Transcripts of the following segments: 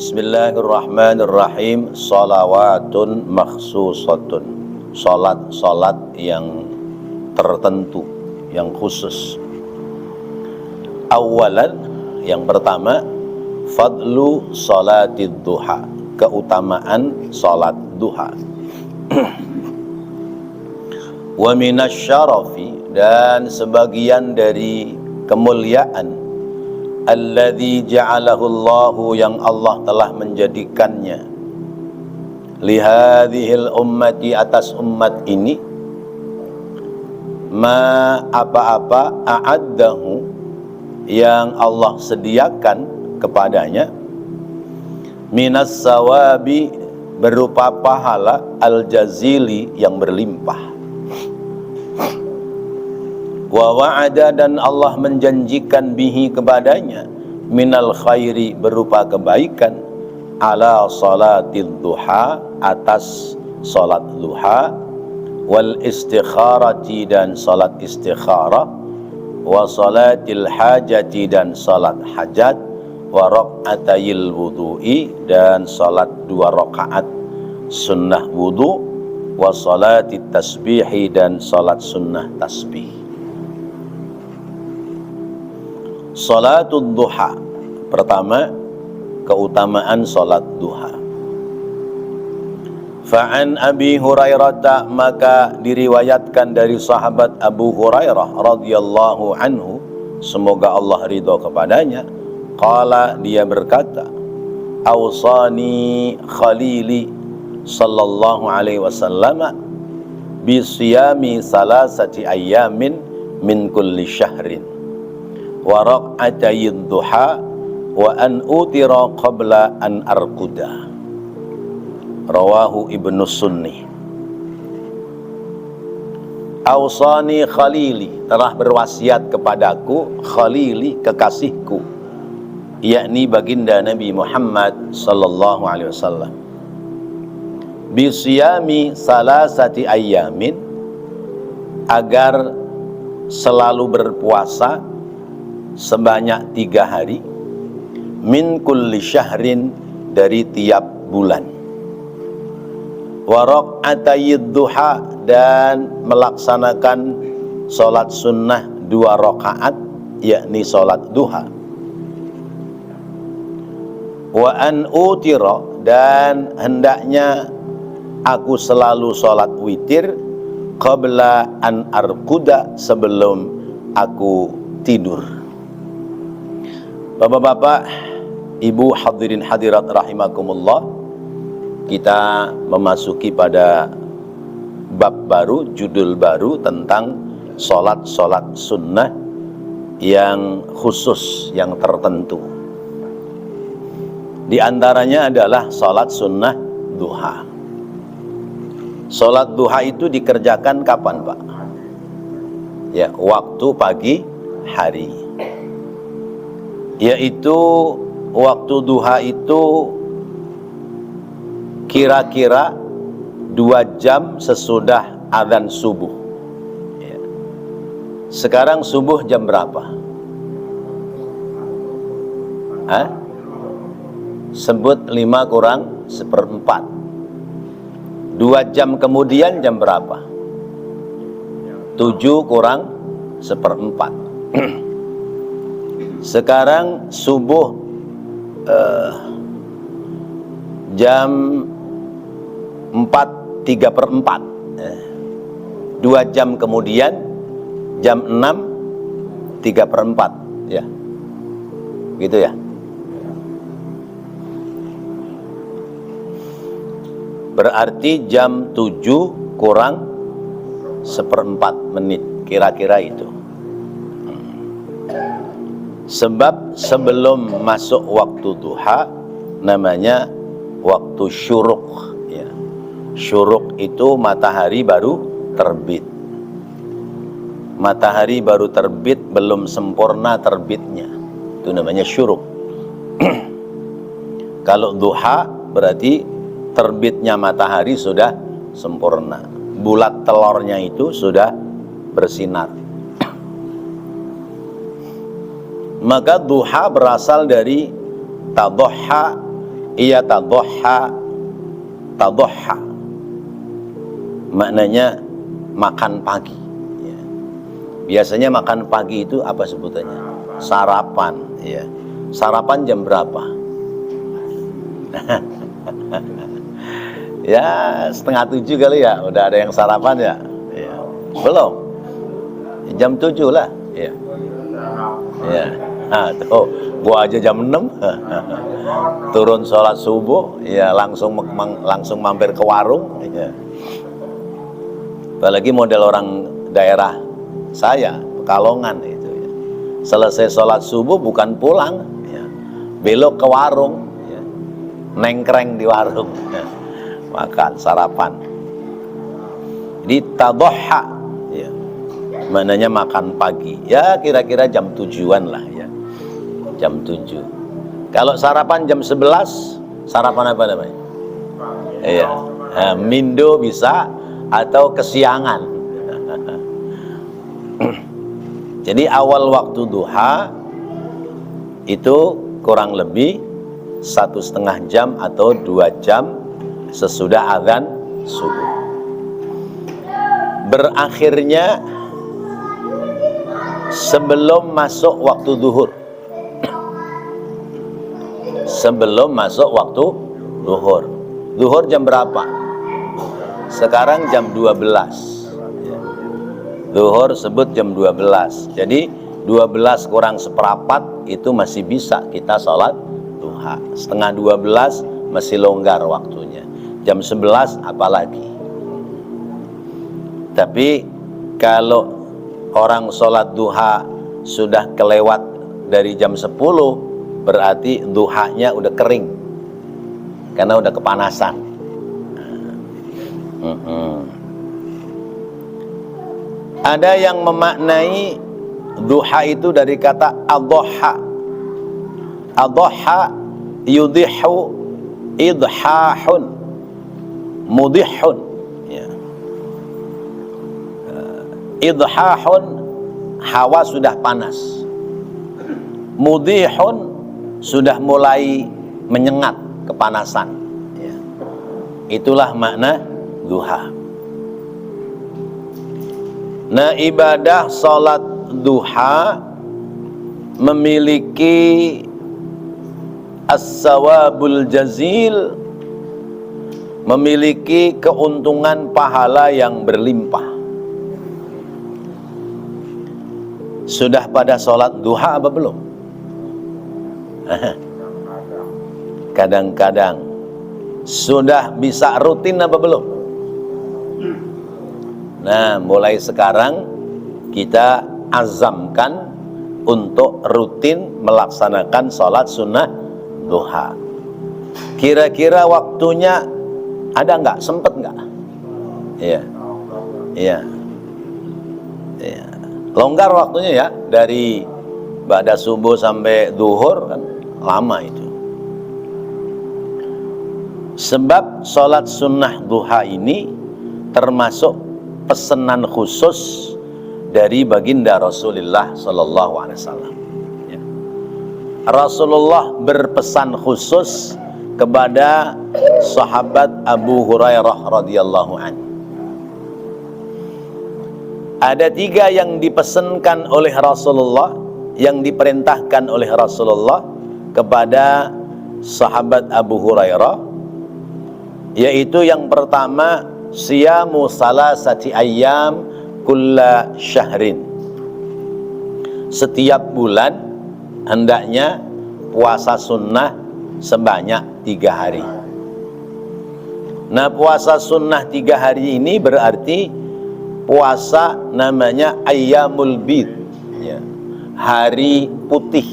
Bismillahirrahmanirrahim. Salawatun makhsusatun. Salat yang tertentu, yang khusus. Awalan, yang pertama, fadlu salatid duha, keutamaan salat duha. Wa minasyarafi, dan sebagian dari kemuliaan, alladzi ja'alahu Allahu, yang Allah telah menjadikannya, lihadhil ummati, atas umat ini, ma apa-apa, a'addahu, yang Allah sediakan kepadanya, minas sawabi, berupa pahala, al-jazili, yang berlimpah. Wa wa'ada, dan Allah menjanjikan bihi, kepadanya, minal khairi, berupa kebaikan, ala salatil duha, atas salat duha, wal istikharati, dan salat istikharah, wa salatil hajati, dan salat hajat, wa raq'atayil wudu'i, dan salat 2 rakaat sunnah wudu, wa salatit tasbihi, dan salat sunnah tasbih. Salatul duha, pertama, keutamaan salat duha. Fa'an Abi Hurairah, maka diriwayatkan dari sahabat Abu Hurairah radhiyallahu anhu, semoga Allah ridha kepadanya, qala, dia berkata, awsani khalili sallallahu alaihi wasallam bisiyami salasati ayyamin min kulli syahrin wa raq'atayid duha wa an utira qabla an arkuda. Rawahu Ibnu Sunni. Awsani khalili, telah berwasiat kepadaku, khalili, kekasihku, yakni baginda Nabi Muhammad sallallahu alaihi wasallam, bisiyami salasati ayyamin, agar selalu berpuasa sebanyak 3 hari, min kulli syahrin, dari tiap bulan, wa raq'atayid duha, dan melaksanakan salat sunnah 2 rakaat, yakni salat duha, wa an utira, dan hendaknya aku selalu salat witir, qabla an arkuda, sebelum aku tidur. Bapak-bapak, ibu, hadirin hadirat rahimakumullah, kita memasuki pada bab baru, judul baru tentang salat-salat sunnah yang khusus, yang tertentu. Di antaranya adalah salat sunnah duha. Salat duha itu dikerjakan kapan, Pak? Ya, waktu pagi hari. Yaitu waktu duha itu kira-kira 2 jam sesudah adzan subuh. Ya. Sekarang subuh jam berapa? Hah? Sebut 5 kurang 1/4. 2 jam kemudian jam berapa? 7 kurang 1/4. Sekarang subuh jam 4:03. 2 jam kemudian jam 6:03, ya. Gitu ya. Berarti jam 7 kurang 1/4 menit, kira-kira itu. Sebab sebelum masuk waktu duha namanya waktu syuruk, ya. Syuruk itu matahari baru terbit. Matahari baru terbit, belum sempurna terbitnya, itu namanya syuruk. Kalau duha berarti terbitnya matahari sudah sempurna, bulat telurnya itu sudah bersinar. Maka duha berasal dari tadahha Ia tadhahha, tadhahha maknanya makan pagi ya. Biasanya makan pagi itu apa sebutannya? Sarapan ya. Sarapan jam berapa? Ya 6:30 kali ya, udah ada yang sarapan ya? Ya. Belum? Jam 7 lah ya. Ya. Nah, tuh, gua aja jam 6 turun sholat subuh ya langsung mampir ke warung ya. Apalagi model orang daerah saya, Pekalongan itu ya. Selesai sholat subuh bukan pulang ya. Belok ke warung ya. Nengkreng di warung ya. Makan sarapan. Di tadhahha ya. Maknanya makan pagi. Ya kira-kira jam 7-an lah ya. Jam 7. Kalau sarapan jam 11, sarapan apa namanya? Iya. Nah, mindo bisa atau kesiangan. Jadi awal waktu duha itu kurang lebih 1,5 jam atau 2 jam sesudah azan subuh. Berakhirnya sebelum masuk waktu duhur. Sebelum masuk waktu duhur. Duhur jam berapa? Sekarang jam 12. Duhur sebut jam 12. Jadi 12 kurang seperempat itu masih bisa kita sholat duha. Setengah 12 masih longgar waktunya. Jam 11 apalagi. Tapi kalau orang sholat duha sudah kelewat dari jam 10, berarti duhanya udah kering karena udah kepanasan. Ada yang memaknai duha itu dari kata adhahha. Adhahha yudhihu idhahun mudihun ya. Idhahun hawa sudah panas, mudihun sudah mulai menyengat kepanasan ya. Itulah makna duha. Nah, ibadah salat duha memiliki as-sawabul jazil, memiliki keuntungan pahala yang berlimpah. Sudah pada salat duha apa belum? Kadang-kadang. Sudah bisa rutin apa belum? Nah, mulai sekarang kita azamkan untuk rutin melaksanakan sholat sunnah duha. Kira-kira waktunya ada nggak? Sempet nggak? Iya, iya, iya. Longgar waktunya ya, dari ba'da subuh sampai duhur kan lama itu. Sebab sholat sunnah duha ini termasuk pesanan khusus dari baginda Rasulullah Sallallahu Alaihi Wasallam. Ya. Rasulullah berpesan khusus kepada sahabat Abu Hurairah radhiyallahu anhu. Ada 3 yang dipesankan oleh Rasulullah, yang diperintahkan oleh Rasulullah kepada sahabat Abu Hurairah, yaitu yang pertama siyamu salasati ayyam kulla syahrin. Setiap bulan hendaknya puasa sunnah sebanyak 3 hari. Nah, puasa sunnah 3 hari ini berarti puasa namanya ayyamul bid ya, hari putih.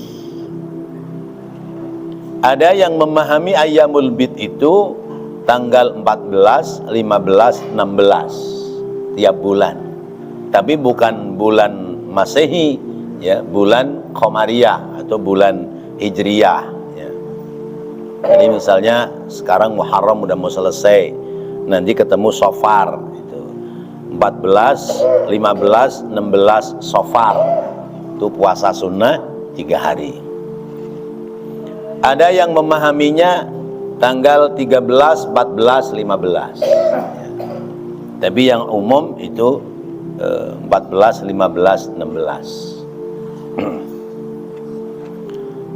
Ada yang memahami ayyamul bid itu tanggal 14, 15, 16 tiap bulan. Tapi bukan bulan Masehi ya, bulan Qamariyah atau bulan Hijriyah ya. Jadi misalnya sekarang Muharram udah mau selesai, nanti ketemu Safar itu 14, 15, 16 Safar. Itu puasa sunnah 3 hari. Ada yang memahaminya tanggal 13, 14, 15. Tapi yang umum itu 14, 15, 16.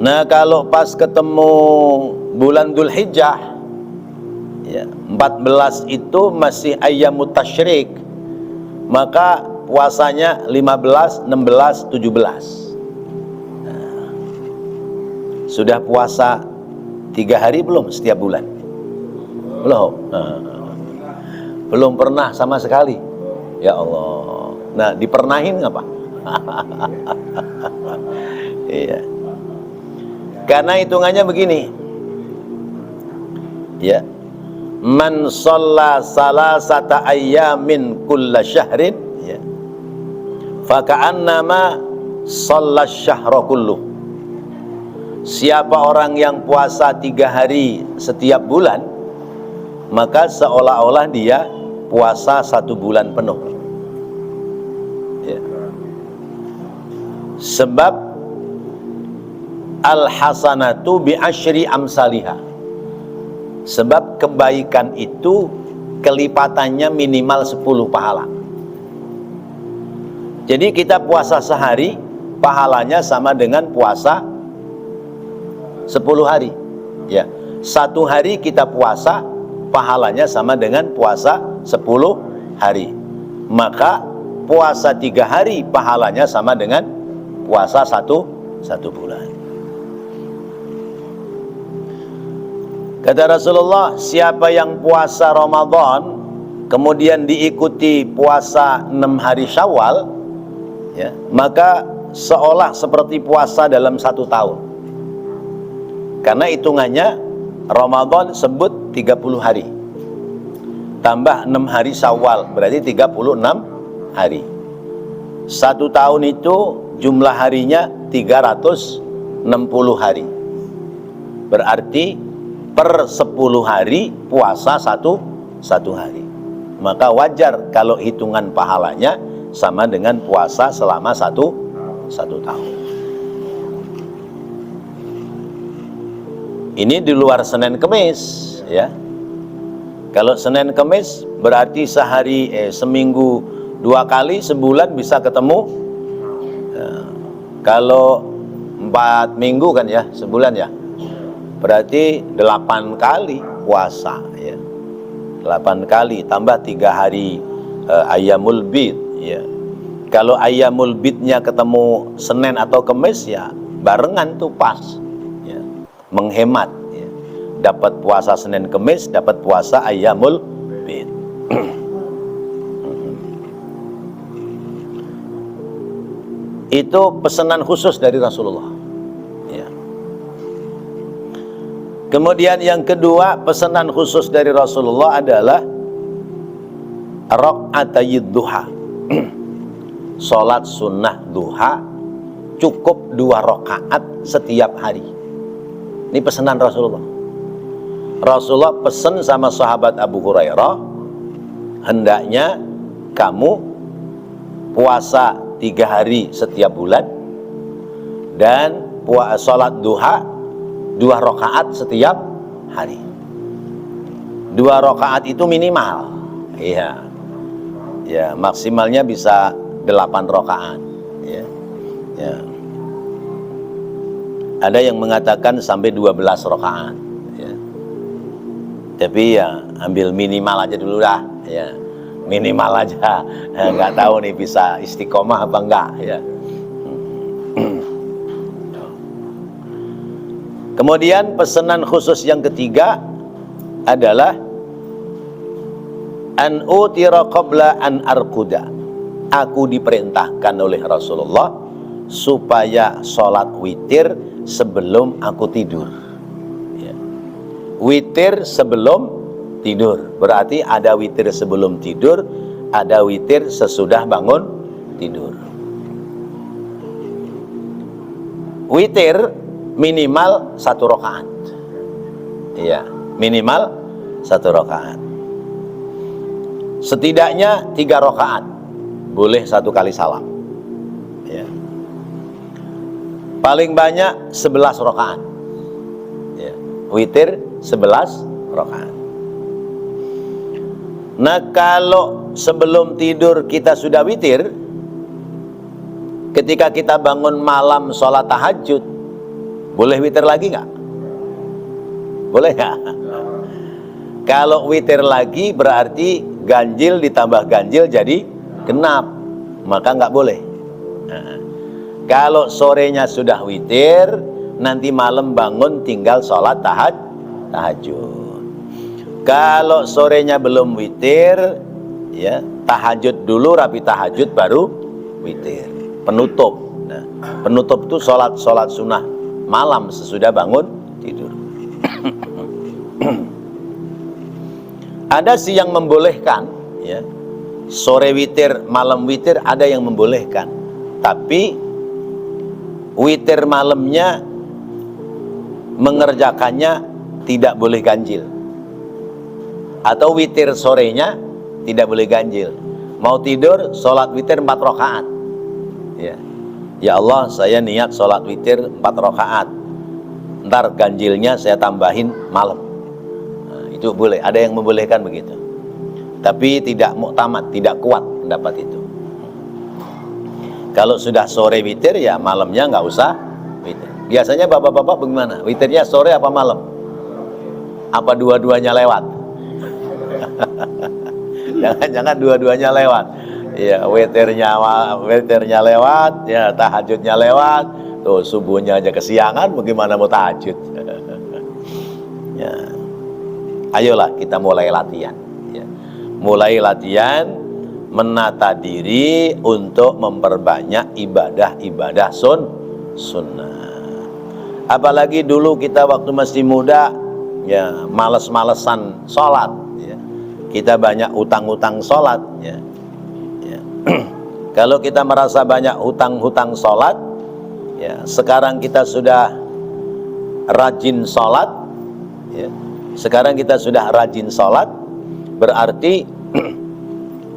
Nah, kalau pas ketemu bulan Dzulhijjah, ya, 14 itu masih ayyamut tasyrik, maka puasanya 15, 16, 17. Nah, sudah puasa 3 hari belum setiap bulan? Belum. Belum pernah sama sekali. Ya Allah. Nah, dipernahin apa? Iya. Karena hitungannya begini. Ya. Man shalla salasata ayyamin kulla syahrin, ya, faka'annama shalla syahra kullu. Siapa orang yang puasa 3 hari setiap bulan, maka seolah-olah dia puasa 1 bulan penuh. Ya. Sebab al-hasanatu bi asyri amsalihah. Sebab kebaikan itu kelipatannya minimal 10 pahala. Jadi kita puasa sehari, pahalanya sama dengan puasa 10 hari. Ya, 1 hari kita puasa, pahalanya sama dengan puasa 10 hari. Maka puasa 3 hari, pahalanya sama dengan puasa satu bulan. Kata Rasulullah, siapa yang puasa Ramadan kemudian diikuti puasa 6 hari Syawal, ya, maka seolah seperti puasa dalam 1 tahun. Karena hitungannya Ramadan sebut 30 hari tambah 6 hari Syawal, berarti 36 hari. 1 tahun itu jumlah harinya 360 hari. Berarti per 10 hari puasa satu hari. Maka wajar kalau hitungan pahalanya sama dengan puasa selama satu tahun. Ini di luar Senin Kemis, ya. Kalau Senin Kemis berarti seminggu 2 kali, sebulan bisa ketemu. Kalau 4 minggu kan ya, sebulan ya, berarti 8 kali puasa, ya. 8 kali tambah 3 hari ayyamul bid, ya. Kalau ayyamul bidnya ketemu Senin atau Kemis, ya barengan tuh pas, ya. Menghemat, ya. Dapat puasa Senin Kemis, dapat puasa ayyamul bid. Itu pesanan khusus dari Rasulullah, ya. Kemudian yang kedua, pesanan khusus dari Rasulullah adalah rakaatayid duha. Salat sunnah duha cukup 2 rakaat setiap hari. Ini pesanan Rasulullah. Rasulullah pesan sama sahabat Abu Hurairah, hendaknya kamu puasa 3 hari setiap bulan dan salat duha 2 rakaat setiap hari. 2 rakaat itu minimal, iya. Ya, maksimalnya bisa 8 rakaat, ya. Ya. Ada yang mengatakan sampai 12 rakaat, ya. Tapi ya ambil minimal aja dulu dah, ya. Minimal aja. Nggak tahu nih bisa istiqomah apa enggak, ya. Kemudian pesanan khusus yang ketiga adalah an utira qabla an arkuda. Aku diperintahkan oleh Rasulullah supaya sholat witir sebelum aku tidur, ya. Witir sebelum tidur, berarti ada witir sebelum tidur, ada witir sesudah bangun tidur. Witir minimal 1 rakaat, iya, minimal 1 rakaat. Setidaknya 3 rakaat, boleh 1 kali salam, ya. Paling banyak 11 rakaat, ya. Witir 11 rakaat. Nah, kalau sebelum tidur kita sudah witir, ketika kita bangun malam sholat tahajud, boleh witir lagi nggak? Boleh nggak? Kalau witir lagi berarti ganjil ditambah ganjil jadi genap, maka nggak boleh. Nah, kalau sorenya sudah witir, nanti malam bangun tinggal sholat tahajud. Kalau sorenya belum witir, ya tahajud dulu, rapi tahajud baru witir. Penutup. Nah, penutup itu sholat sunnah malam sesudah bangun tidur. Ada sih yang membolehkan, ya sore witir, malam witir, ada yang membolehkan. Tapi witir malamnya mengerjakannya tidak boleh ganjil, atau witir sorenya tidak boleh ganjil. Mau tidur sholat witir 4 rakaat, ya Allah saya niat sholat witir 4 rakaat, ntar ganjilnya saya tambahin malam. Nah, itu boleh, ada yang membolehkan begitu, tapi tidak muktamad, tidak kuat pendapat itu. Kalau sudah sore witir, ya malamnya nggak usah witir. Biasanya bapak-bapak bagaimana? Witirnya sore apa malam? Apa dua-duanya lewat? Jangan dua-duanya lewat. Ya, witirnya lewat, ya tahajudnya lewat. Tuh subuhnya aja kesiangan, bagaimana mau tahajud? Ya. Ayolah kita mulai latihan, ya. Mulai latihan menata diri untuk memperbanyak ibadah-ibadah sunnah. Apalagi dulu kita waktu masih muda, ya males-malesan sholat, ya. Kita banyak utang-utang sholat, ya. Kalau kita merasa banyak hutang-hutang sholat, ya sekarang kita sudah rajin sholat, ya. Sekarang kita sudah rajin sholat, berarti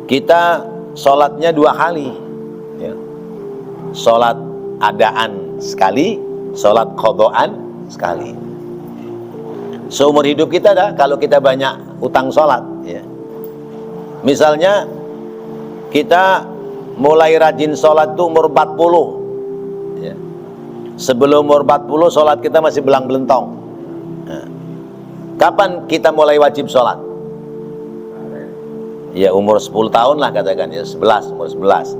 kita sholatnya 2 kali, ya. Sholat adaan sekali, sholat qadaan sekali. Seumur hidup kita dah, kalau kita banyak utang sholat, ya. Misalnya kita mulai rajin sholat tuh umur 40, ya. Sebelum umur 40 sholat kita masih belang-belentong. Nah, kapan kita mulai wajib sholat? Ya umur 10 tahun lah katakan, ya 11, umur 11.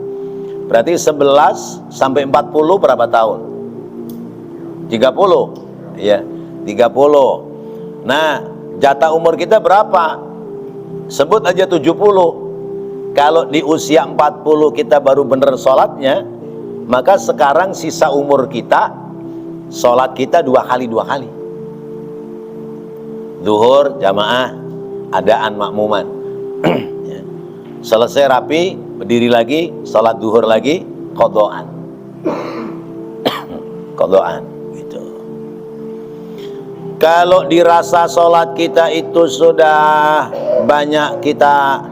Berarti 11 sampai 40 berapa tahun? 30, ya 30. Nah, jatah umur kita berapa? Sebut aja 70. Kalau di usia 40 kita baru bener sholatnya, maka sekarang sisa umur kita, sholat kita 2 kali. Zuhur jamaah, adaan makmuman. Ya. Selesai rapi, berdiri lagi, sholat zuhur lagi, qadaan. Qadaan, gitu. Kalau dirasa sholat kita itu sudah banyak kita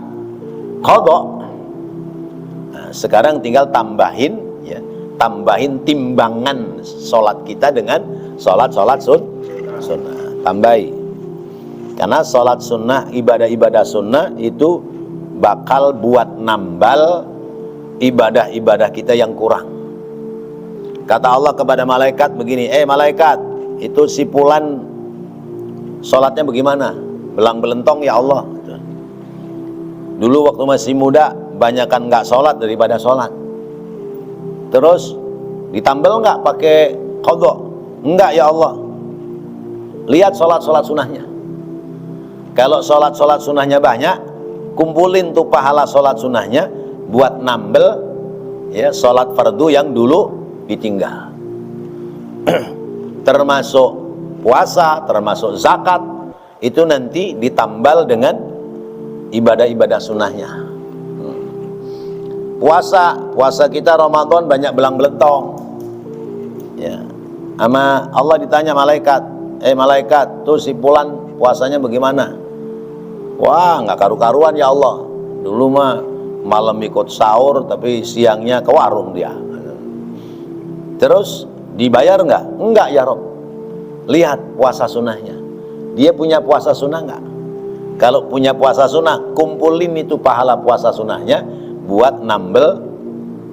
qadha, nah, sekarang tinggal tambahin, ya, tambahin timbangan sholat kita dengan sholat sunnah, tambahi. Karena sholat sunnah, ibadah-ibadah sunnah itu bakal buat nambal ibadah-ibadah kita yang kurang. Kata Allah kepada malaikat begini, malaikat, itu si fulan sholatnya bagaimana? Belang-belentong ya Allah. Dulu waktu masih muda banyakan nggak sholat daripada sholat. Terus ditambal nggak pakai qadha? Enggak ya Allah. Lihat sholat sunnahnya. Kalau sholat sunnahnya banyak, kumpulin tuh pahala sholat sunnahnya buat nambel, ya sholat fardu yang dulu ditinggal. Termasuk puasa, termasuk zakat, itu nanti ditambal dengan ibadah-ibadah sunnahnya. Puasa kita Ramadan banyak belang-belentong, ya. Ama Allah ditanya malaikat, malaikat, tuh si fulan puasanya bagaimana? Wah, nggak karu-karuan ya Allah. Dulu mah malam ikut sahur, tapi siangnya ke warung dia. Terus dibayar nggak? Enggak ya Rob. Lihat puasa sunnahnya. dia punya puasa sunnah nggak? Kalau punya puasa sunnah, kumpulin itu pahala puasa sunnahnya buat nambel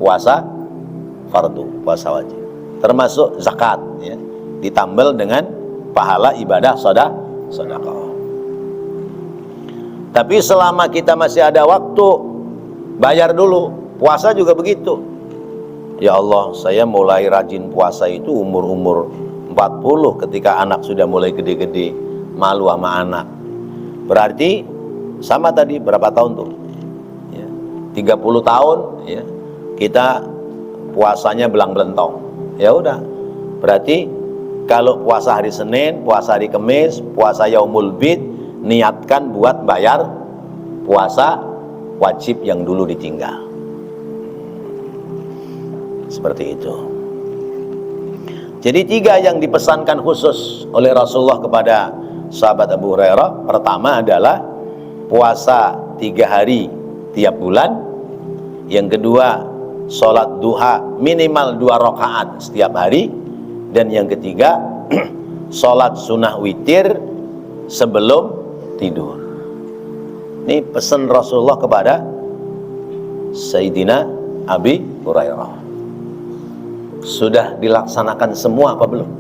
puasa fardu, puasa wajib. Termasuk zakat, ya, ditambel dengan pahala ibadah sedekah. Tapi selama kita masih ada waktu, bayar dulu. Puasa juga begitu. Ya Allah, saya mulai rajin puasa itu umur-umur 40 ketika anak sudah mulai gede-gede, malu sama anak. Berarti sama tadi berapa tahun tuh? Ya, 30 tahun ya, kita puasanya belang-belentong. Ya udah. Berarti kalau puasa hari Senin, puasa hari Kamis, puasa Yaumul Bid, niatkan buat bayar puasa wajib yang dulu ditinggal. Seperti itu. Jadi 3 yang dipesankan khusus oleh Rasulullah kepada sahabat Abu Hurairah. Pertama adalah puasa 3 hari tiap bulan. Yang kedua, sholat duha minimal 2 rakaat setiap hari. Dan yang ketiga, sholat sunnah witir sebelum tidur. Ini pesan Rasulullah kepada Sayyidina Abi Hurairah. Sudah dilaksanakan semua apa belum?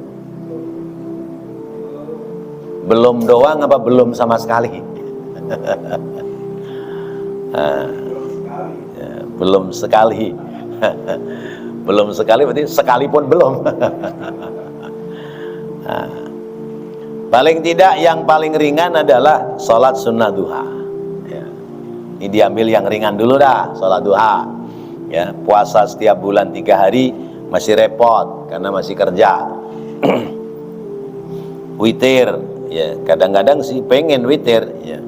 Belum doang apa belum sama sekali? Belum sekali. Belum sekali berarti sekalipun belum. Paling tidak yang paling ringan adalah sholat sunnah duha. Ya. Ini diambil yang ringan dulu dah, sholat duha. Ya, puasa setiap bulan 3 hari masih repot karena masih kerja. Witir, ya kadang-kadang sih pengen witir, ya,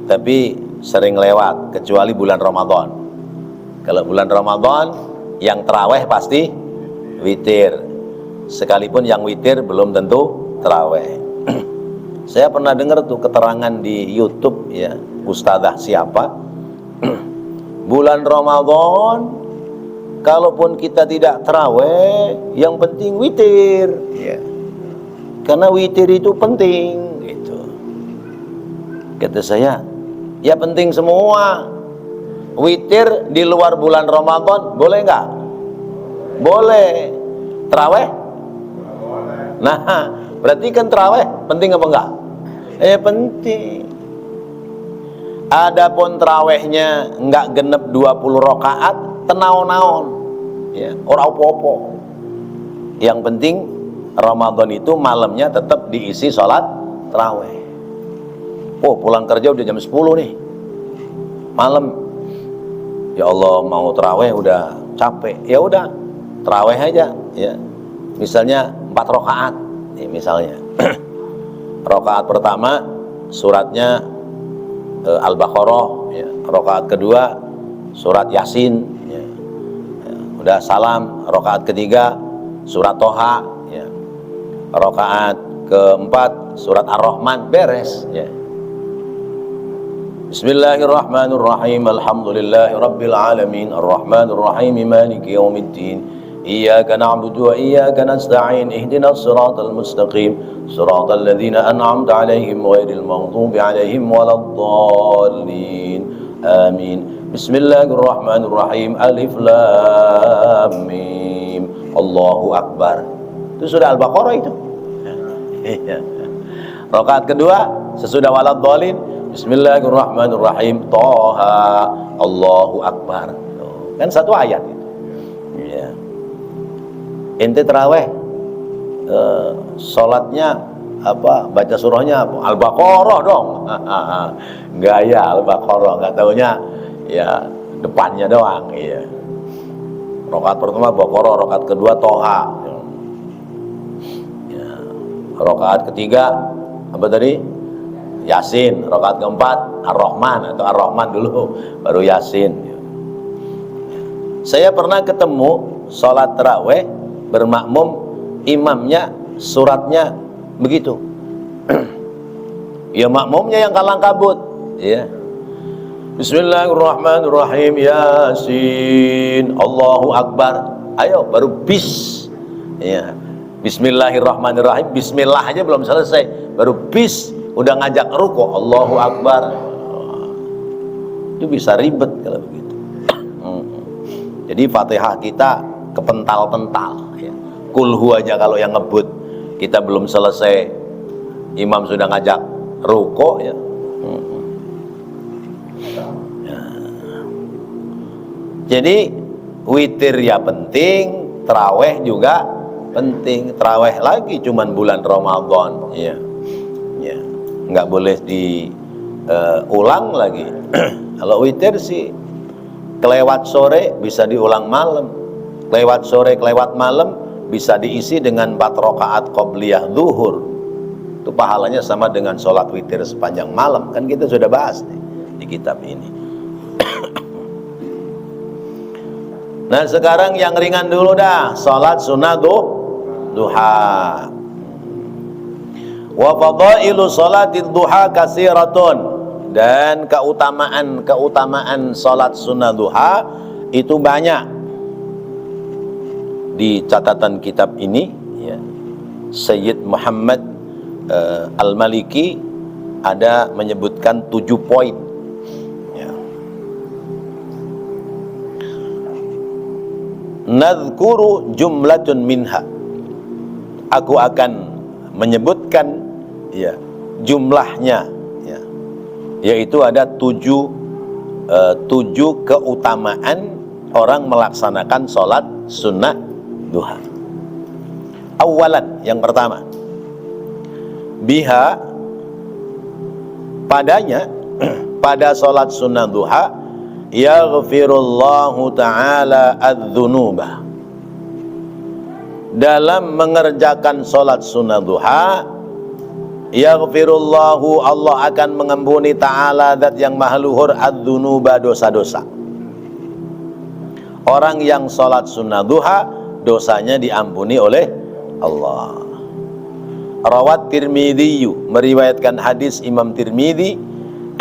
tapi sering lewat kecuali bulan Ramadan. Kalau bulan Ramadan yang taraweh pasti witir, sekalipun yang witir belum tentu taraweh. Saya pernah dengar tuh keterangan di YouTube, ya, ustadzah siapa, bulan Ramadan kalaupun kita tidak taraweh, yang penting witir, ya. Karena witir itu penting, gitu. Kata saya, ya penting semua. Witir di luar bulan Ramadan boleh nggak? Boleh. Taraweh? Nah, berarti kan taraweh penting apa enggak? Penting. Adapun tarawehnya enggak genep 20 rakaat, tenaon-naon, ya, ora opo-opo. Yang penting Ramadan itu malamnya tetap diisi sholat taraweh. Oh, pulang kerja udah jam 10 nih, malam. Ya Allah, mau taraweh udah capek. Ya udah, taraweh aja, ya. Misalnya 4 rakaat, ya, misalnya. Rakaat pertama suratnya Al-Baqarah, ya. Rakaat kedua surat Yasin, ya. Ya, udah salam. Rakaat ketiga surat Toha, ya. Rakaat keempat surat Ar-Rahman, beres, ya. Bismillahirrahmanirrahim. Alhamdulillahi rabbil alamin, arrahmanir rahim, maliki yaumiddin. Iyyaka na'budu wa iyyaka nasta'in. Ihdinas siratal mustaqim, siratal ladzina an'amta 'alaihim ghairil maghdubi 'alaihim waladdallin. Amin. Bismillahirrahmanirrahim. Alif lam mim. Allahu akbar. Itu sudah Al-Baqarah itu. Rakaat kedua sesudah waladdallin, Bismillahirrahmanirrahim. Toha. Allahu akbar. Kan satu ayat itu. Ya. Ente taraweh, sholatnya apa? Baca surahnya apa? Al-Baqarah dong. Gaya Al-Baqarah, nggak taunya ya depannya doang. Iya. Rakaat pertama Baqarah, rakaat kedua Toha. Ya. Rakaat ketiga apa tadi? Yasin. Rakaat keempat Ar-Rahman atau Ar-Rahman dulu, baru Yasin. Saya pernah ketemu sholat taraweh bermakmum, imamnya suratnya begitu. Ya makmumnya yang kalang kabut, ya. Bismillahirrahmanirrahim. Yasin. Allahu akbar. Ayo baru bis. Ya. Bismillahirrahmanirrahim. Bismillah aja belum selesai, baru bis. Udah ngajak ruku, Allahu Akbar. Itu bisa ribet kalau begitu. Jadi Fatihah kita kepental-pental ya. Kulhu aja kalau yang ngebut kita belum selesai, imam sudah ngajak ruku ya. Jadi witir ya penting, taraweh juga penting. Taraweh lagi cuman bulan Ramadan ya. Ya, nggak boleh diulang lagi. Kalau witir sih kelewat sore bisa diulang malam, kelewat sore kelewat malam bisa diisi dengan 4 rakaat qobliyah zuhur. Itu pahalanya sama dengan sholat witir sepanjang malam, kan kita sudah bahas nih di kitab ini. Nah sekarang yang ringan dulu dah, sholat sunnah duha. Wa fadailu sholatid duha katsiratun. Dan keutamaan sholat sunnah duha itu banyak. Di catatan kitab ini ya, Sayyid Muhammad Al-Maliki ada menyebutkan 7 poin ya. Nadhkuru jumlatun minha. Aku akan menyebutkan ya jumlahnya ya, yaitu ada 7 keutamaan orang melaksanakan sholat sunnah duha. Awalan, yang pertama, biha, padanya pada sholat sunnah duha yaghfirullahu ta'ala adz-dzunubah. Dalam mengerjakan sholat sunnah duha, yaghfirullahu, Allah akan mengampuni, ta'ala, zat yang maha luhur, adz-dzunuba, dosa-dosa. Orang yang sholat sunnah duha dosanya diampuni oleh Allah. Rawat Tirmidzi, meriwayatkan hadis Imam Tirmidzi,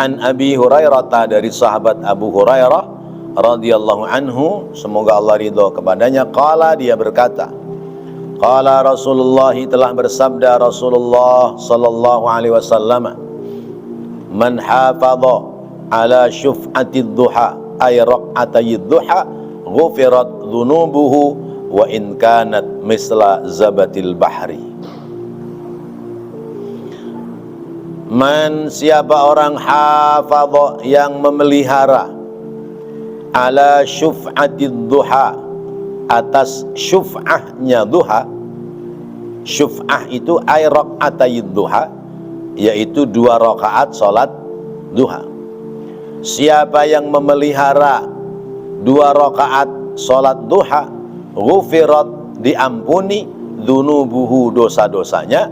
an Abi Hurairah, dari sahabat Abu Hurairah radhiyallahu anhu, semoga Allah ridho kepadanya, qala, dia berkata, qala Rasulullah, telah bersabda Rasulullah sallallahu alaihi wasallam, man hafadha ala syuf'atid duha ay raq'atayid duha ghufirat dhunubuhu wa in kanat misla zabatil bahri. Man, siapa orang hafadha, yang memelihara, ala syuf'atid duha, atas syuf'ahnya duha. Syuf'ah itu ay raq'atayid duha, yaitu 2 rakaat salat duha. Siapa yang memelihara 2 rakaat salat duha, ghufirat, diampuni, dzunubuhu, dosa-dosanya,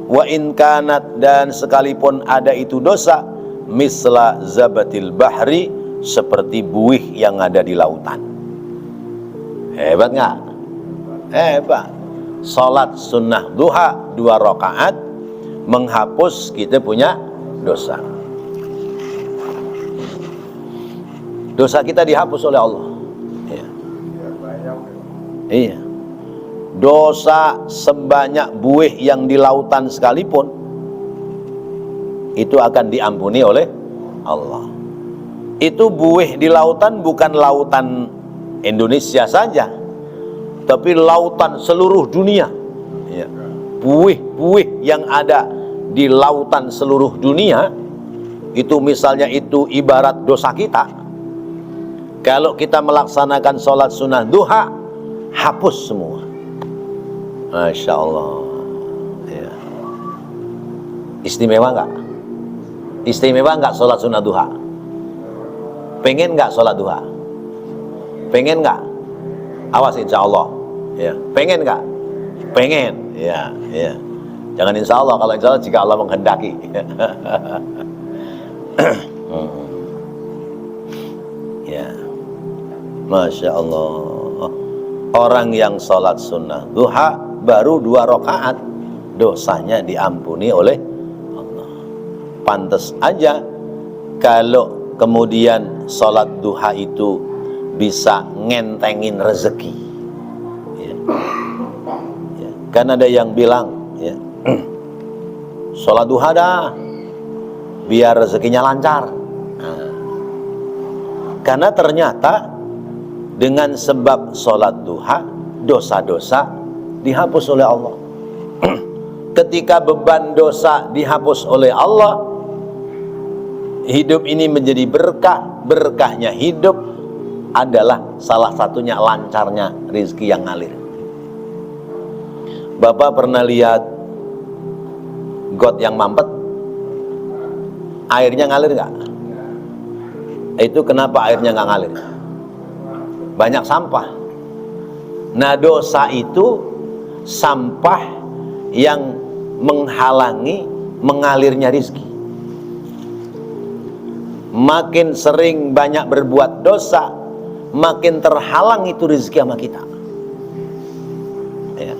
wa in kanat, dan sekalipun ada itu dosa, misla zabatil bahri, seperti buih yang ada di lautan. Hebat nggak? Hebat. Salat sunnah duha 2 rakaat menghapus kita punya dosa. Dosa kita dihapus oleh Allah. Iya. Iya. Dosa sebanyak buih yang di lautan sekalipun itu akan diampuni oleh Allah. Itu buih di lautan bukan lautan Indonesia saja, tapi lautan seluruh dunia ya. Buih-buih yang ada di lautan seluruh dunia itu, misalnya itu ibarat dosa kita. Kalau kita melaksanakan sholat sunnah duha, hapus semua. Masya Allah ya. Istimewa nggak? Istimewa nggak sholat sunnah duha? Pengen nggak sholat duha? Pengen nggak? Awas, insya Allah ya. Pengen nggak? Pengen ya, ya. Jangan insya Allah, kalau insya Allah jika Allah menghendaki. Ya, Masya Allah. Orang yang sholat sunnah duha baru 2 rakaat, dosanya diampuni oleh Allah. Pantes aja kalau kemudian sholat duha itu bisa ngentengin rezeki ya. Ya. Kan ada yang bilang ya, sholat duha dah biar rezekinya lancar. Karena ternyata dengan sebab sholat duha, dosa-dosa dihapus oleh Allah. Ketika beban dosa dihapus oleh Allah, hidup ini menjadi berkah. Berkahnya hidup adalah salah satunya lancarnya rezeki yang ngalir. Bapak pernah lihat got yang mampet? Airnya ngalir nggak? Itu kenapa airnya nggak ngalir? Banyak sampah. Nah, dosa itu sampah yang menghalangi mengalirnya rezeki. Makin sering banyak berbuat dosa, makin terhalang itu rezeki sama kita. Ya.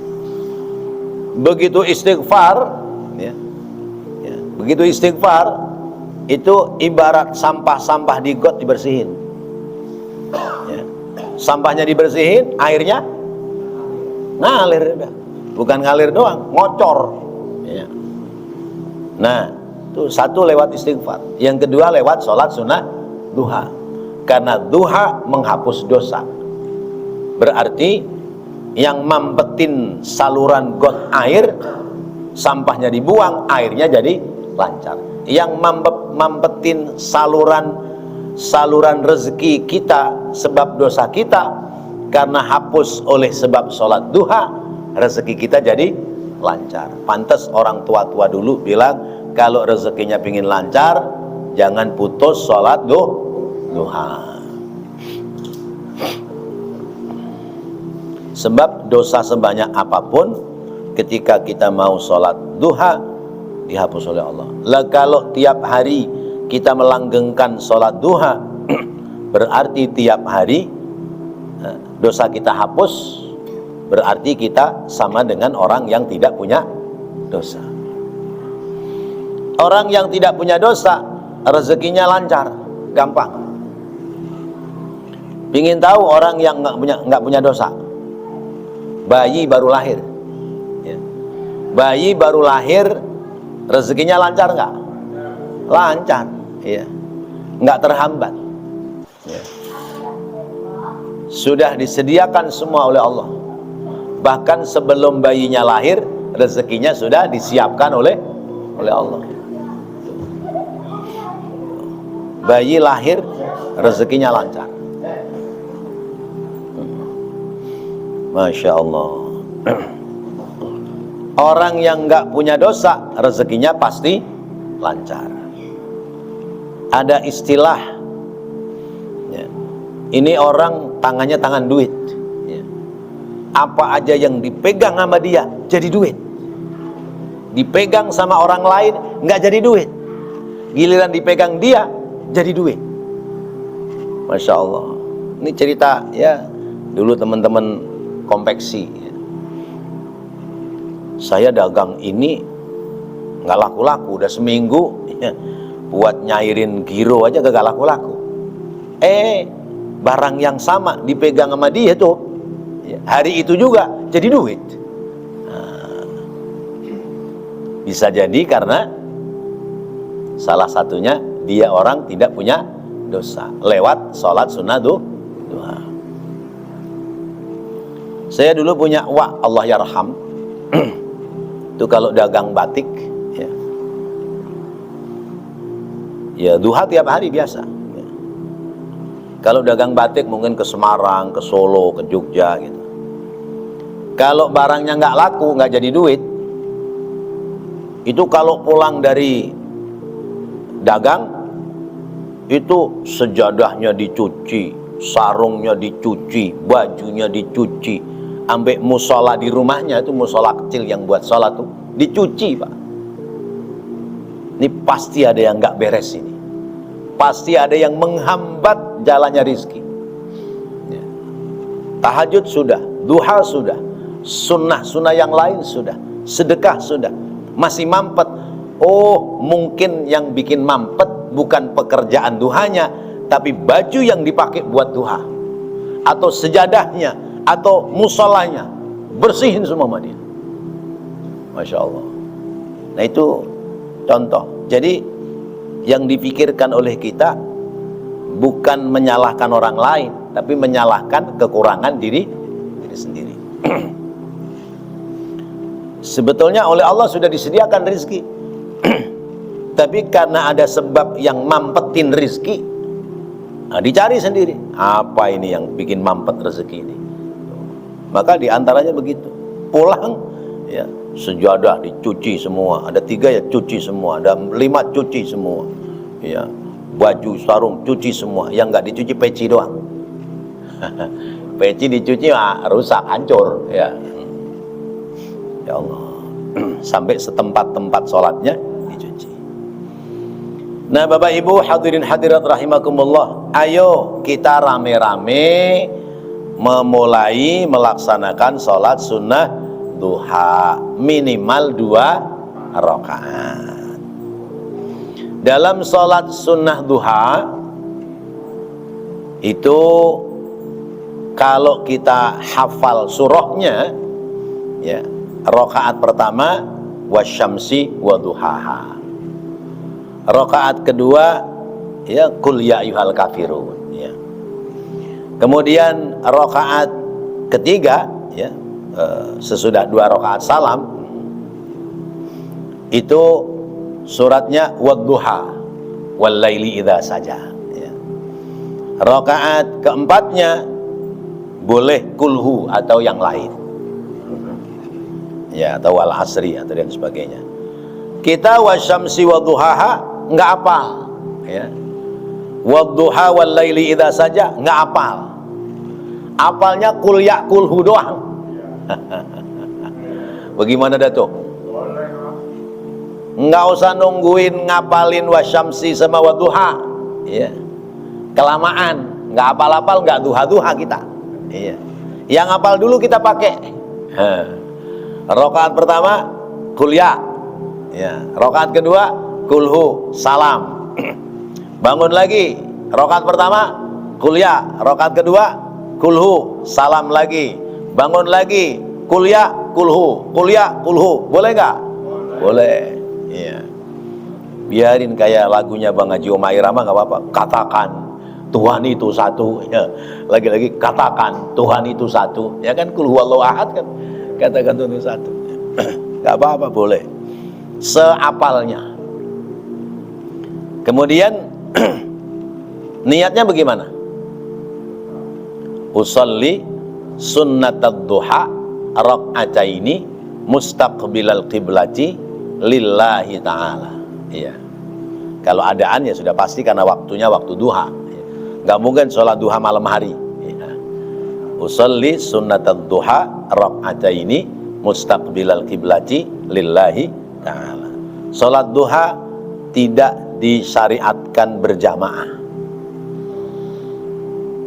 Begitu istighfar, ya. Ya. Begitu istighfar, itu ibarat sampah-sampah di got dibersihin. Ya. Sampahnya dibersihin, airnya ngalir, bukan ngalir doang, ngocor. Ya. Nah, itu satu lewat istighfar, yang kedua lewat sholat sunnah duha. Karena duha menghapus dosa, berarti yang mampetin saluran got air, sampahnya dibuang, airnya jadi lancar. Yang mampetin saluran rezeki kita sebab dosa kita, karena hapus oleh sebab sholat duha, rezeki kita jadi lancar. Pantas orang tua-tua dulu bilang, kalau rezekinya pingin lancar, jangan putus sholat duha. Sebab dosa sebanyak apapun, ketika kita mau sholat duha, dihapus oleh Allah. Lah kalau tiap hari kita melanggengkan sholat duha, berarti tiap hari dosa kita hapus, berarti kita sama dengan orang yang tidak punya dosa. Orang yang tidak punya dosa, rezekinya lancar, gampang. Ingin tahu orang yang nggak punya dosa? Bayi baru lahir, ya. Bayi baru lahir, rezekinya lancar nggak? Lancar, ya. Nggak terhambat, ya. Sudah disediakan semua oleh Allah. Bahkan sebelum bayinya lahir, rezekinya sudah disiapkan oleh Allah. Bayi lahir, rezekinya lancar. Masya Allah. Orang yang nggak punya dosa, rezekinya pasti lancar. Ada istilah, ya. Ini orang tangannya tangan duit, ya. Apa aja yang dipegang sama dia jadi duit. Dipegang sama orang lain nggak jadi duit. Giliran dipegang dia jadi duit. Masya Allah. Ini cerita, ya, dulu teman-teman konveksi, ya. Saya dagang ini nggak laku-laku, udah seminggu, ya, buat nyairin giro aja gak laku-laku. Barang yang sama dipegang sama dia tuh, ya, hari itu juga jadi duit. Nah, bisa jadi karena salah satunya dia orang tidak punya dosa lewat sholat sunnah duha. Saya dulu punya wak, Allah yarham, itu kalau dagang batik, ya, ya duha tiap hari biasa, ya. Kalau dagang batik mungkin ke Semarang, ke Solo, ke Jogja gitu. Kalau barangnya nggak laku, nggak jadi duit, itu kalau pulang dari dagang, itu sejadahnya dicuci, sarungnya dicuci, bajunya dicuci, ambek musola di rumahnya, itu musola kecil yang buat sholat tuh dicuci, Pak. Ini pasti ada yang nggak beres ini, pasti ada yang menghambat jalannya rizki, ya. Tahajud sudah, duha sudah, sunnah yang lain sudah, sedekah sudah, masih mampet. Oh, mungkin yang bikin mampet bukan pekerjaan duhanya, tapi baju yang dipakai buat duha, atau sejadahnya, atau musolanya, bersihin semua sama dia. Masya Allah. Nah itu contoh. Jadi yang dipikirkan oleh kita bukan menyalahkan orang lain, tapi menyalahkan kekurangan diri sendiri. Sebetulnya oleh Allah sudah disediakan rezeki, tapi karena ada sebab yang mampetin rezeki, dicari sendiri. Apa ini yang bikin mampet rezeki ini? Maka diantaranya begitu. Pulang, ya, sejadah dicuci semua. Ada 3 ya cuci semua. Ada 5 cuci semua. Ya, baju sarung cuci semua. Yang nggak dicuci peci doang. Peci dicuci rusak, hancur. Ya. Ya Allah, sampai setempat-tempat sholatnya dicuci. Nah, Bapak Ibu hadirin hadirat rahimakumullah, ayo kita rame-rame memulai melaksanakan sholat sunnah duha minimal 2 rakaat. Dalam sholat sunnah duha itu kalau kita hafal surahnya, ya, rakaat pertama wasyamsi wa duhaha. Rakaat kedua, ya, qul ya ayyuhal kafirun, ya. Kemudian rakaat ketiga, ya, sesudah 2 rakaat salam itu suratnya wadduha wal laili idza saja, ya. Rakaat keempatnya boleh kulhu atau yang lain, ya, atau wal asri atau dan sebagainya. Kita wasyamsi wadduhaha nggak apal, ya. Wadduha wal laili idza saja nggak apal. Apalnya kul ya kulhu doang. Bagaimana dah tuh? Nggak usah nungguin ngapalin wasyamsi sama wadduha, ya. Kelamaan, nggak apal-apal, nggak duha-duha kita, iya. Yang apal dulu kita pakai. Rakaat pertama kuliah, ya. Rakaat kedua kulhu salam. Bangun lagi, rakaat pertama kuliah, rakaat kedua kulhu salam lagi. Bangun lagi, kuliah kulhu, boleh nggak? Boleh, iya. Biarin kayak lagunya Bang Haji Oma Irama, nggak apa-apa. Katakan Tuhan itu satu, ya. Lagi-lagi katakan Tuhan itu satu, ya kan, kul huwallahu ahad kan, katakan Tuhan itu satu. Nggak apa-apa, boleh seapalnya. Kemudian niatnya bagaimana? Usolli sunnatad duha rak'ataini mustaqbilal qiblati lillahi ta'ala. Iya. Kalau adaan ya sudah pasti karena waktunya waktu duha. Nggak mungkin sholat duha malam hari. Iya. Usolli sunnatad duha rak'ataini mustaqbilal qiblati lillahi ta'ala. Sholat duha tidak disyariatkan berjamaah.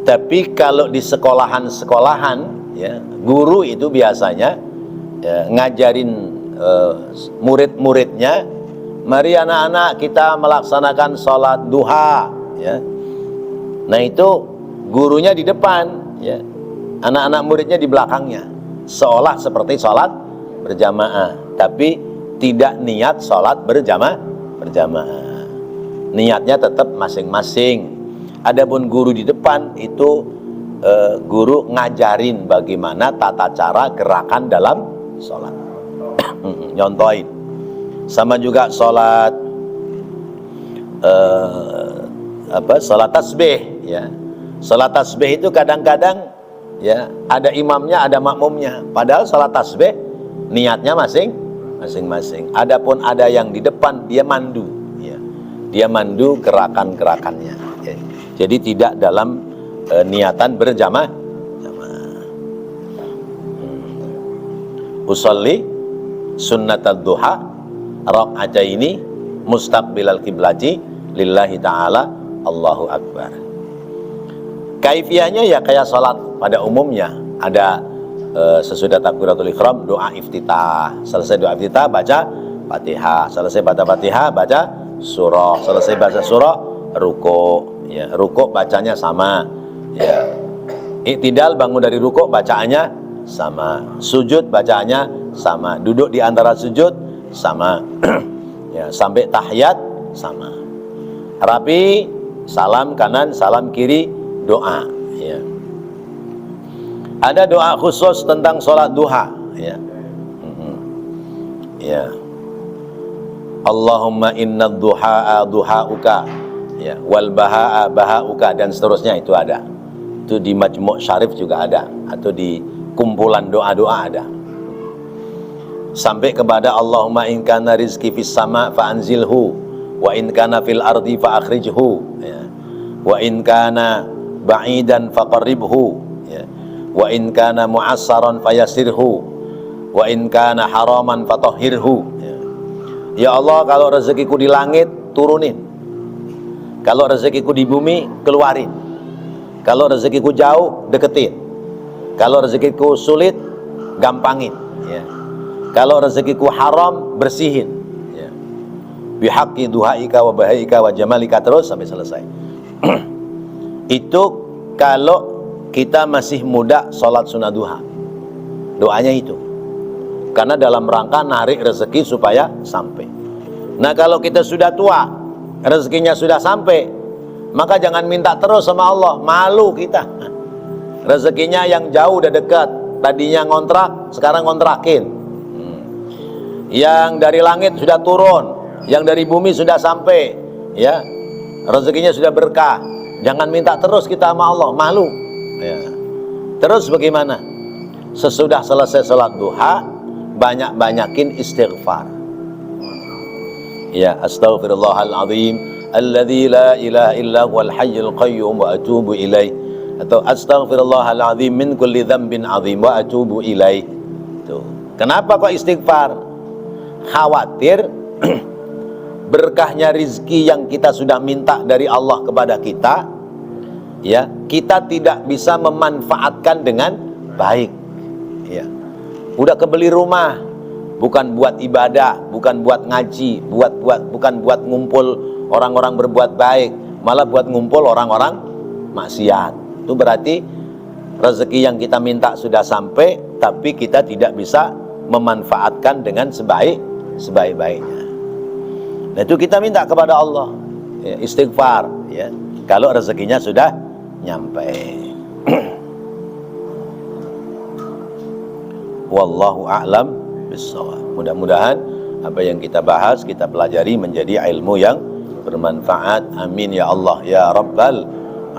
Tapi kalau di sekolahan-sekolahan, ya, guru itu biasanya, ya, ngajarin murid-muridnya, mari anak-anak kita melaksanakan sholat duha, ya. Nah itu gurunya di depan, ya, anak-anak muridnya di belakangnya, seolah seperti sholat berjamaah, tapi tidak niat sholat berjamaah. Niatnya tetap masing-masing. Adapun guru di depan itu guru ngajarin bagaimana tata cara gerakan dalam sholat. Nyontoin. Sama juga sholat sholat tasbih, ya. Sholat tasbih itu kadang-kadang, ya, ada imamnya, ada makmumnya. Padahal sholat tasbih niatnya masing-masing. Adapun ada yang di depan, dia mandu, ya. Dia mandu gerakan-gerakannya, ya. Jadi tidak dalam niatan berjamaah. Usolli sunnatad duha rak'ataini mustaqbilal qiblati lillahi ta'ala Allahu akbar. Kaifiyahnya ya kayak salat pada umumnya. Ada sesudah takbiratul ihram doa iftitah. Selesai doa iftitah baca Fatihah. Selesai baca Fatihah baca surah. Selesai baca surah ruku'. Ya, rukuk bacanya sama, ya. Iktidal bangun dari rukuk bacaannya sama, sujud bacaannya sama, duduk di antara sujud sama, ya, sampai tahiyat sama. Rapi, salam kanan, salam kiri, doa. Ya. Ada doa khusus tentang sholat duha. Ya. Ya. Allahumma inna duha'a duha'uka, ya, wal baha'a baha'uka, dan seterusnya itu ada. Itu di Majmu' Syarif juga ada, atau di kumpulan doa-doa ada. Sampai kepada Allahumma in kana rizki fis sama fa anzilhu, wa in kana fil ardi fa akhrijhu, ya. Wa in kana ba'idan faqarribhu, ya. Wa in kana mu'assaran fayasirhu, wa in kana haraman fatahhirhu, ya. Ya Allah, kalau rezekiku di langit turunin, kalau rezekiku di bumi keluarin, kalau rezekiku jauh deketin, kalau rezekiku sulit gampangin, ya. Kalau rezekiku haram bersihin, ya. Bihaqqi duhaika wa bahaika wa jamalika, terus sampai selesai. Itu kalau kita masih muda sholat sunnah duha, doanya itu, karena dalam rangka narik rezeki supaya sampai. Nah kalau kita sudah tua, rezekinya sudah sampai, maka jangan minta terus sama Allah, malu kita. Rezekinya yang jauh udah dekat, tadinya ngontrak, sekarang ngontrakin. Yang dari langit sudah turun, yang dari bumi sudah sampai, ya, rezekinya sudah berkah. Jangan minta terus kita sama Allah, malu, ya. Terus bagaimana? Sesudah selesai sholat duha, banyak-banyakin istighfar. Ya, astaghfirullahaladzim alladzi la ilaha illa huwal hayyul qayyum wa atubu ilaih, atau astaghfirullahaladzim min kulli dzambin azim wa atubu ilaih. Tuh. Kenapa kok istighfar? Khawatir berkahnya rizki yang kita sudah minta dari Allah kepada kita, ya, kita tidak bisa memanfaatkan dengan baik, ya. Udah kebeli rumah, bukan buat ibadah, bukan buat ngaji, bukan buat ngumpul orang-orang berbuat baik, malah buat ngumpul orang-orang maksiat. Itu berarti rezeki yang kita minta sudah sampai, tapi kita tidak bisa memanfaatkan dengan sebaik-baiknya. Nah itu kita minta kepada Allah, ya, istighfar, ya, kalau rezekinya sudah nyampe. Wallahu a'lam bissawab. Mudah-mudahan apa yang kita bahas, kita pelajari menjadi ilmu yang bermanfaat. Amin ya Allah ya Rabbal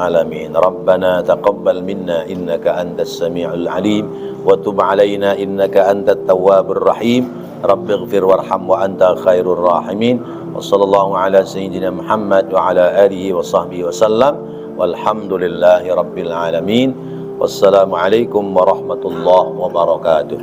alamin. Rabbana taqabbal minna innaka antas sami'ul alim wa tub alaina innaka antat tawwabur rahim. Rabbighfir warham wa anta khairur rahimin. Wa sallallahu ala sayyidina Muhammad wa ala alihi wa sahbihi wa sallam. Walhamdulillahi rabbil alamin. Wassalamualaikum warahmatullahi wabarakatuh.